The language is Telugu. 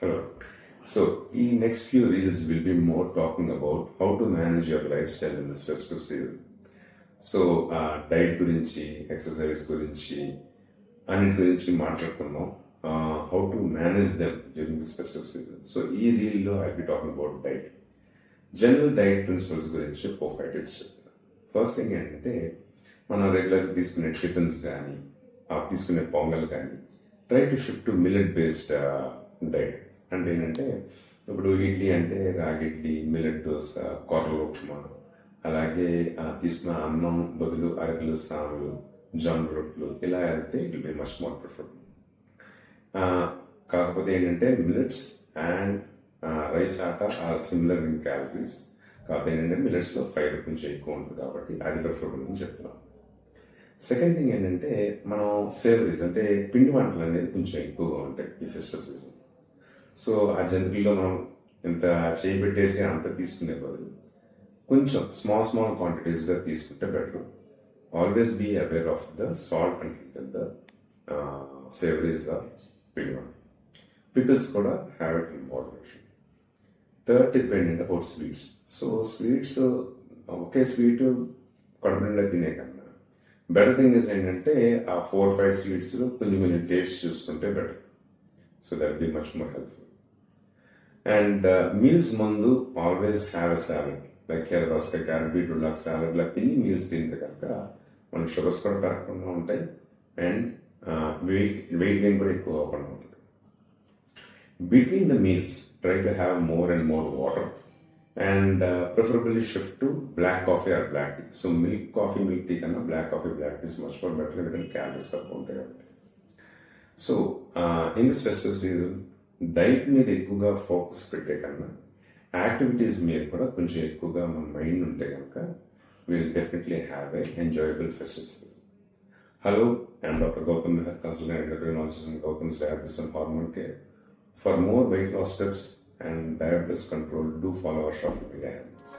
Hello. So, in next few reels, we'll be more talking about how to manage your lifestyle in this festive season. So diet గురించి, ఎక్సర్సైజ్ గురించి, అన్నిటి గురించి మాట్లాడుకున్నాం. How to manage them during this festive season. So ఈ రీల్లో I be talking about diet. General diet principles గురించి 4-5 టిప్స్. ఫస్ట్ థింగ్ ఏంటంటే, మనం రెగ్యులర్ తీసుకునే టిఫిన్స్ కానీ, తీసుకునే పొంగల్ కానీ, try to shift to millet based diet. అంటే ఏంటంటే, ఇప్పుడు ఇడ్లీ అంటే రాగి ఇడ్లీ, మిల్లెట్ దోశ, కొర్రల ఉప్మా, అలాగే తీసుకున్న అన్నం బదులు అరకులు, సాములు, జొన్న రొట్లు ఇలా అయితే it will be much more preferable. కాకపోతే ఏంటంటే మిల్లెట్స్ అండ్ రైస్ ఆట ఆర్ సిమిలర్ ఇన్ క్యాలరీస్. కాకపోతే ఏంటంటే మిల్లెట్స్లో ఫైబర్ కొంచెం ఎక్కువ ఉంటుంది కాబట్టి అది ప్రిఫరబుల్ అని చెప్తున్నాం. సెకండ్ థింగ్ ఏంటంటే, మనం సేవరీస్ అంటే పిండి వంటలు అనేది కొంచెం ఎక్కువగా ఉంటాయి ఈ ఫెస్టివ్ సీజన్. సో ఆ జనరల్లో మనం ఇంత చేయి పెట్టేసి అంత తీసుకునే బదులు కొంచెం స్మాల్ క్వాంటిటీస్గా తీసుకుంటే better. Always be aware of the salt content in the savouries or పిండి వంటలు. పికిల్స్ కూడా have it in moderation. Third tip ఏంటంటే అబౌట్ స్వీట్స్. సో స్వీట్స్ ఒకే స్వీట్ కడుపు నిండా తినే కన్నా బెటర్ థింగ్ ఇస్ ఏంటంటే ఆ 4-5 స్వీట్స్ కొంచెం టేస్ట్ చూసుకుంటే better. So that be much more helpful. And meals ముందు always have a salad, like దోసకాయ, క్యారెట్, బీట్రూట్ లాగా సాలెడ్ లాగా తిని మీల్స్ తింటే కనుక మన షుగర్స్ కూడా కరెక్ట్గా ఉంటాయి అండ్ వెయిట్ గెయిన్ కూడా ఎక్కువ అవ్వకుండా ఉంటుంది. Between the meals try to have more and more water and preferably shift to black coffee or black tea. So milk coffee, milk tea కన్నా black coffee, black teas much more better, ఎందుకంటే క్యాలరీస్ తక్కువ ఉంటాయి కాబట్టి. So in this festive season diet మీద ఎక్కువగా ఫోకస్ పెట్టే కన్నా యాక్టివిటీస్ మీద కూడా కొంచెం ఎక్కువగా మన మైండ్ ఉంటే కనుక will definitely have a enjoyable festive season. Hello, I'm doctor Gautam Mehar, consultant endocrinologist in Gautam's Diabetes and Hormone Care. For more weight loss tips and diabetes control, do follow our social media handles.